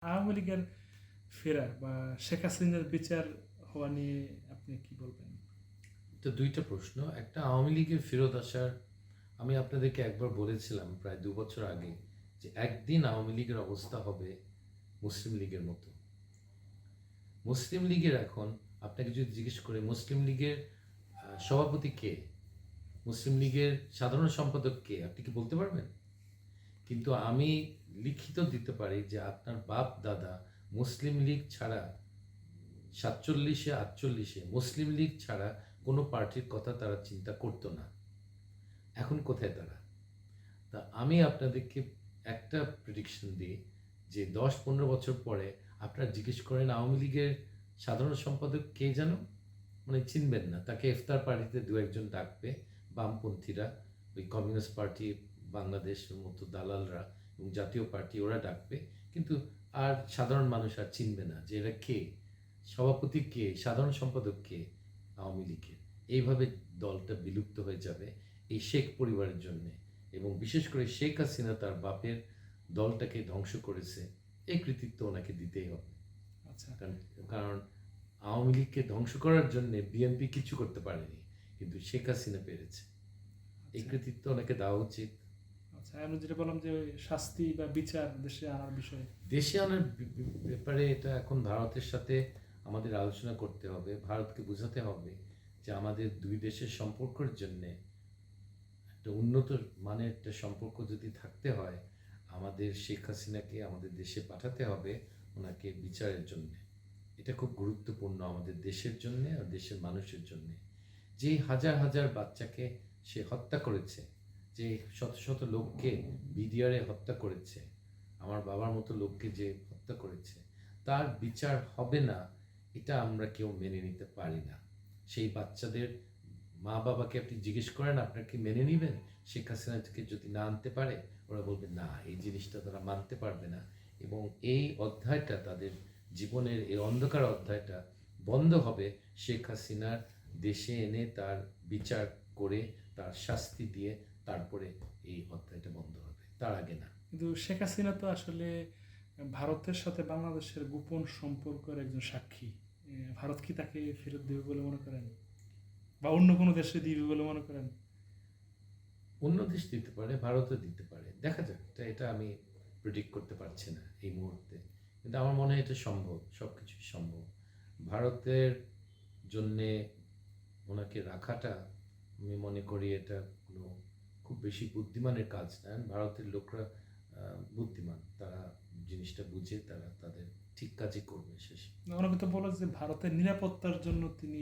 আওয়ামী লীগের ফেরা বা শেখ হাসিনার বিচার হওয়া নিয়ে আপনি কি বলবেন? তো দুইটা প্রশ্ন। একটা, আওয়ামী লীগের ফেরত আসার, আমি আপনাদেরকে একবার বলেছিলাম প্রায় ২ বছর আগে যে একদিন আওয়ামী লীগের অবস্থা হবে মুসলিম লীগের মতো। মুসলিম লীগের এখন আপনাকে যদি জিজ্ঞেস করে মুসলিম লীগের সভাপতি কে, মুসলিম লীগের সাধারণ সম্পাদক কে, আপনি কি বলতে পারবেন? কিন্তু আমি লিখিত দিতে পারি যে আপনার বাপ দাদা মুসলিম লীগ ছাড়া ৪৭-এ ৪৮-এ মুসলিম লীগ ছাড়া কোনো পার্টির কথা তারা চিন্তা করতো না। এখন কোথায় তারা? তা আমি আপনাদেরকে একটা প্রেডিকশন দিই যে ১০-১৫ বছর পরে আপনারা জিজ্ঞেস করেন আওয়ামী লীগের সাধারণ সম্পাদক কে যেন, মানে চিনবেন না। তাকে ইফতার পার্টিতে দু একজন ডাকবে, বামপন্থীরা, ওই কমিউনিস্ট পার্টি বাংলাদেশের মতো দালালরা এবং জাতীয় পার্টি ওরা ডাকবে, কিন্তু আর সাধারণ মানুষ আর চিনবে না যে এরা কে, সভাপতি কে, সাধারণ সম্পাদক কে আওয়ামী লীগের। এইভাবে দলটা বিলুপ্ত হয়ে যাবে এই শেখ পরিবারের জন্যে। এবং বিশেষ করে শেখ হাসিনা তার বাপের দলটাকে ধ্বংস করেছে, এই কৃতিত্ব ওনাকে দিতেই হবে। আচ্ছা। কারণ আওয়ামী লীগকে ধ্বংস করার জন্য বিএনপি কিছু করতে পারেনি, কিন্তু শেখ হাসিনা পেরেছে। এই আচ্ছা। কৃতিত্ব ওনাকে দেওয়া উচিত। আচ্ছা, আমি যেটা বললাম যে ওই শাস্তি বা বিচার দেশে আনার বিষয়ে। দেশে আনার ব্যাপারে এটা এখন ভারতের সাথে আমাদের আলোচনা করতে হবে। ভারতকে বোঝাতে হবে যে আমাদের দুই দেশের সম্পর্কের জন্যে একটা উন্নত মানের একটা সম্পর্ক যদি থাকতে হয়, আমাদের শেখ হাসিনাকে আমাদের দেশে পাঠাতে হবে ওনাকে বিচারের জন্যে। এটা খুব গুরুত্বপূর্ণ আমাদের দেশের জন্যে আর দেশের মানুষের জন্যে। যে হাজার হাজার বাচ্চাকে সে হত্যা করেছে, যে শত শত লোককে বিডিআরে হত্যা করেছে, আমার বাবার মতো লোককে যে হত্যা করেছে, তার বিচার হবে না, এটা আমরা কেউ মেনে নিতে পারি না। সেই বাচ্চাদের মা বাবাকে আপনি জিজ্ঞেস করেন আপনার কি মেনে নিবেন? শেখ হাসিনাকে যদি না আনতে পারে, ওরা বলবে না, এই জিনিসটা তারা মানতে পারবে না। এবং এই অধ্যায়টা তাদের জীবনের, এই অন্ধকার অধ্যায়টা বন্ধ হবে শেখ হাসিনার দেশে এনে তার বিচার করে তার শাস্তি দিয়ে, তারপরে এই অধ্যায়টা বন্ধ হবে, তার আগে না। কিন্তু শেখ হাসিনা তো আসলে ভারতের সাথে বাংলাদেশের গোপন সম্পর্কের একজন সাক্ষী। ভারত কি তাকে ফেরত দেবে বলে মনে করেন, বা অন্য কোনো দেশে দিবে বলে মনে করেন? অন্য দেশ দিতে পারে, ভারতও দিতে পারে, দেখা যাক। এটা আমি প্রেডিক্ট করতে পারছি না এই মুহূর্তে, কিন্তু আমার মনে হয় এটা সম্ভব, সব কিছুই সম্ভব। ভারতের জন্যে ওনাকে রাখাটা, আমি মনে করি এটা কোনো খুব বেশি বুদ্ধিমানের কাজ না। ভারতের লোকরা বুদ্ধিমান, তারা জিনিসটা বুঝে তারা তাদের ঠিক কাজই করবে শেষে। অনেকে তো বলে যে ভারতের নিরাপত্তার জন্য তিনি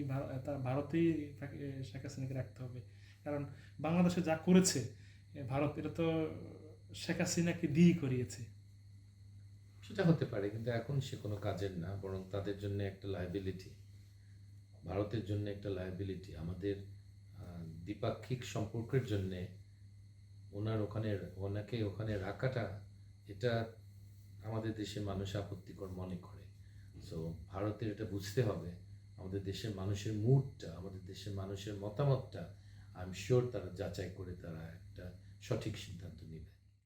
তার ভারতেই তাকে শেখ হাসিনাকে রাখতে হবে, কারণ বাংলাদেশে যা করেছে ভারত, এটা তো শেখ হাসিনাকে দিয়েই করিয়েছে। সেটা হতে পারে, কিন্তু এখন সে কোনো কাজের না, বরং তাদের জন্য একটা লায়াবিলিটি, ভারতের জন্য একটা লায়াবিলিটি। আমাদের দ্বিপাক্ষিক সম্পর্কের জন্যে ওনাকে ওখানে রাখাটা, এটা আমাদের দেশের মানুষ আপত্তিকর মনে করে। সো ভারতের এটা বুঝতে হবে, আমাদের দেশের মানুষের মুডটা, আমাদের দেশের মানুষের মতামতটা, আই এম শিওর তারা যাচাই করে তারা একটা সঠিক সিদ্ধান্ত নেবে।